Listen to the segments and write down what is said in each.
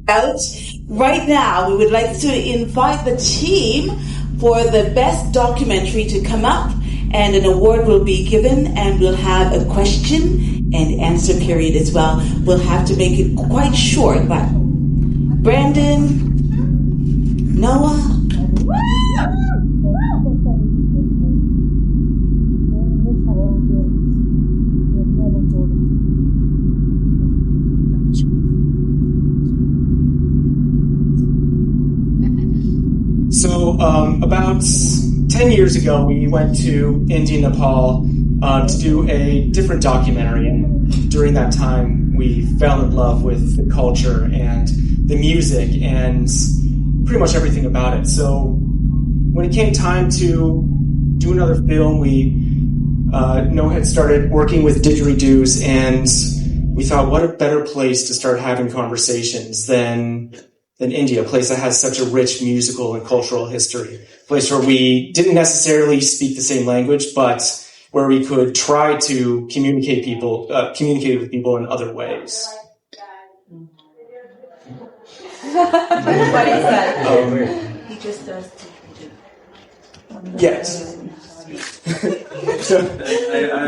out. Right now, we would like to invite the team for the best documentary to come up, and an award will be given, and we'll have a question and answer period as well. We'll have to make it quite short, but Brandon, Noah. So about 10 years ago, we went to India, Nepal to do a different documentary. And during that time, we fell in love with the culture and the music and pretty much everything about it. So when it came time to do another film, Noah had started working with Didgeridoos, and we thought, what a better place to start having conversations than India, a place that has such a rich musical and cultural history, a place where we didn't necessarily speak the same language, but where we could try to communicate with people in other ways. What is that? He just does didgeridoo. Yes.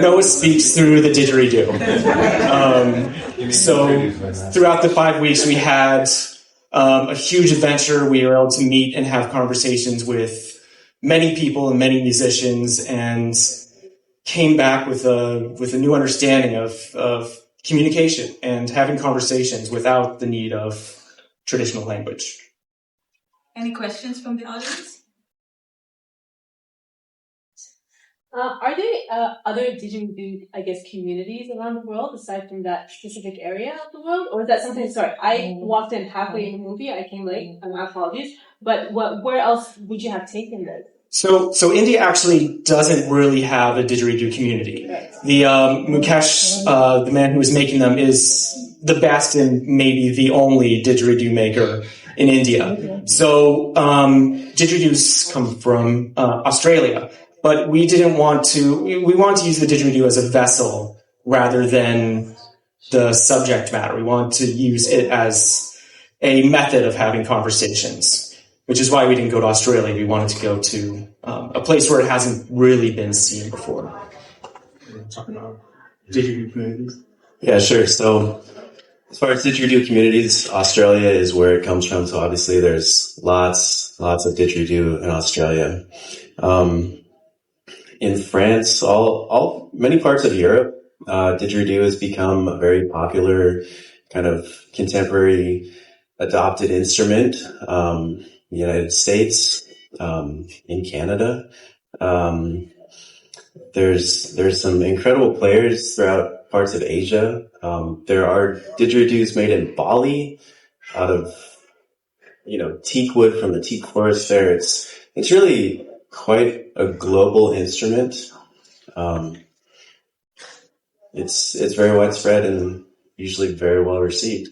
Noah speaks through the didgeridoo. So throughout the 5 weeks, we had a huge adventure. We were able to meet and have conversations with many people and many musicians, and came back with a new understanding of communication and having conversations without the need of traditional language. Any questions from the audience? Are there other didgeridoo, communities around the world aside from that specific area of the world? Or is that something, sorry, I walked in halfway in the movie, I came late, my apologies, but where else would you have taken this? So India actually doesn't really have a didgeridoo community. Right. The Mukesh, the man who was making them, is the best and maybe the only didgeridoo maker in India. Okay. So didgeridoos come from Australia. But we wanted to use the didgeridoo as a vessel rather than the subject matter. We wanted to use it as a method of having conversations, which is why we didn't go to Australia. We wanted to go to a place where it hasn't really been seen before. Talking about didgeridoo communities. Yeah, sure. So as far as didgeridoo communities, Australia is where it comes from. So obviously there's lots of didgeridoo in Australia. In France, many parts of Europe, didgeridoo has become a very popular kind of contemporary adopted instrument. The United States, in Canada, there's some incredible players throughout parts of Asia. There are didgeridoos made in Bali out of, teak wood from the teak forest there. It's really quite a global instrument. It's very widespread and usually very well received.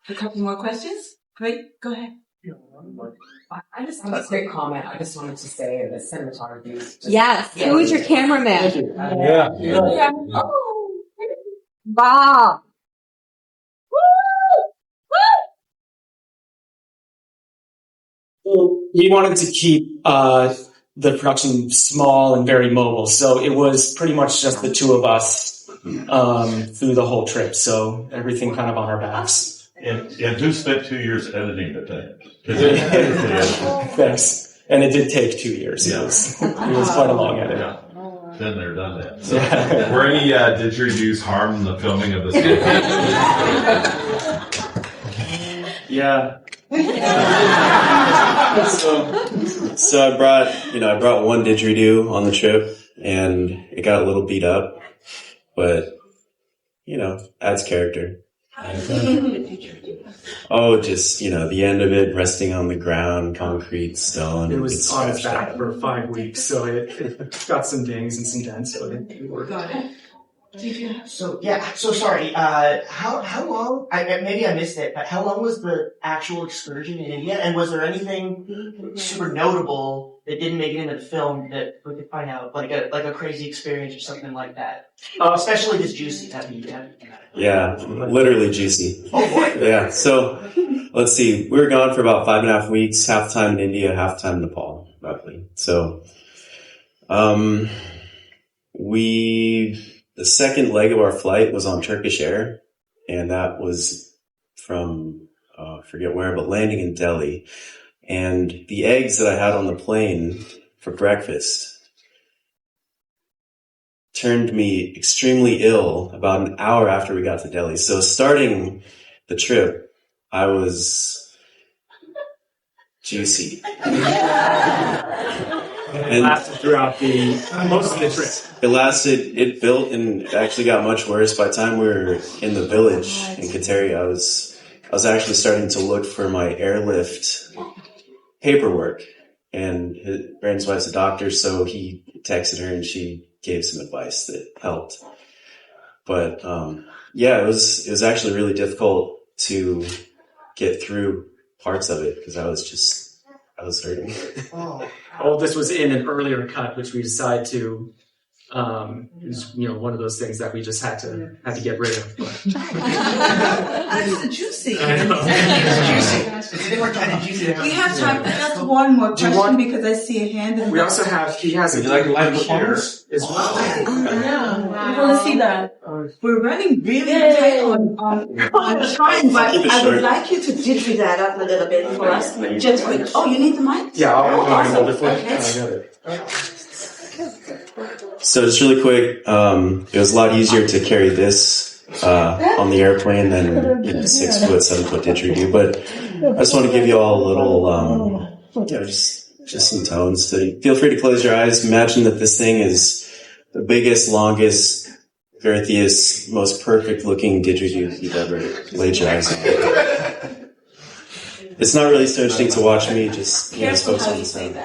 A couple more questions? Great, go ahead. I just have a quick comment. I just wanted to say the cinematography is just... Yes. Who is your cameraman? Yeah. Oh, wow. We wanted to keep the production small and very mobile, so it was pretty much just the two of us through the whole trip, so everything kind of on our backs. And who spent 2 years editing the thing? Thanks. And it did take 2 years. Yeah. It was quite a long edit. Yeah. Been there, done that. So, were any didgeridoos harmed in the filming of this game? Yeah. So I brought one didgeridoo on the trip, and it got a little beat up, but adds character. Oh, just the end of it resting on the ground, concrete, stone. It was on its back for 5 weeks, so it got some dings and some dents, but it worked. Got it. So sorry. How long? Maybe I missed it, but how long was the actual excursion in India? And was there anything super notable that didn't make it into the film that we could find out, like a crazy experience or something like that? Especially this juicy. Yeah, literally juicy. Oh boy. Yeah. So let's see. We were gone for about 5.5 weeks. Half the time in India, half the time in Nepal, roughly. So, the second leg of our flight was on Turkish Air, and that was from, I forget where, but landing in Delhi. And the eggs that I had on the plane for breakfast turned me extremely ill about an hour after we got to Delhi. So starting the trip, I was juicy. And it lasted throughout most of the trip. It built and it actually got much worse. By the time we were in the village in Kateri, I was actually starting to look for my airlift paperwork. And Brandon's wife's a doctor, so he texted her and she gave some advice that helped. But it was actually really difficult to get through parts of it because I was hurting. All this was in an earlier cut, which we decided to. It was, one of those things that we just had to get rid of. That's the juicy. I know. We have time for just one more question because I see a hand. We also have. He has. Would you like a live performance as well? I want to see that. We're running really tight on time, but I would like you to didgeridoo that up a little bit for us. Just quick. Oh, you need the mic? Yeah, I'll hold it for you. Okay. I got it. So just really quick, it was a lot easier to carry this on the airplane than 6 foot, 7 foot didgeridoo. But I just want to give you all a little, just some tones. So feel free to close your eyes. Imagine that this thing is the biggest, longest, girthiest, most perfect looking didgeridoo you've ever laid your eyes on. It's not really so interesting to watch me just focus on the sound.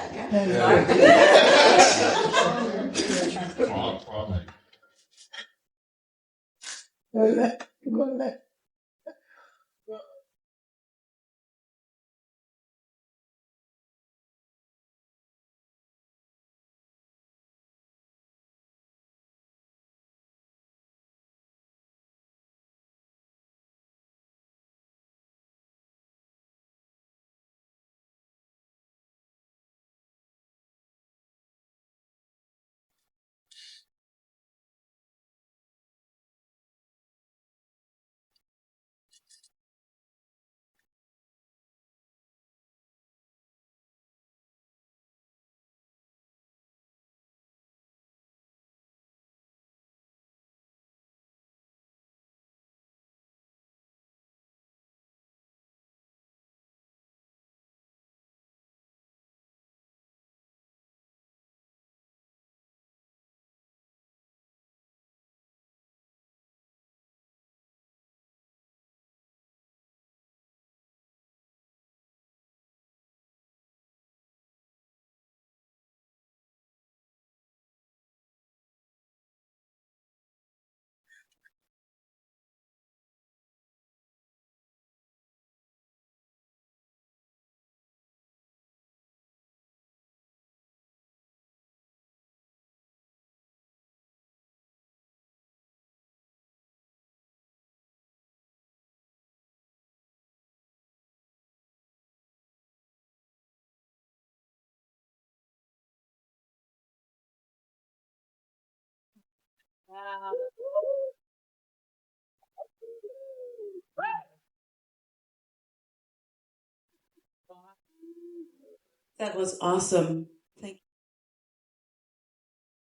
That was awesome.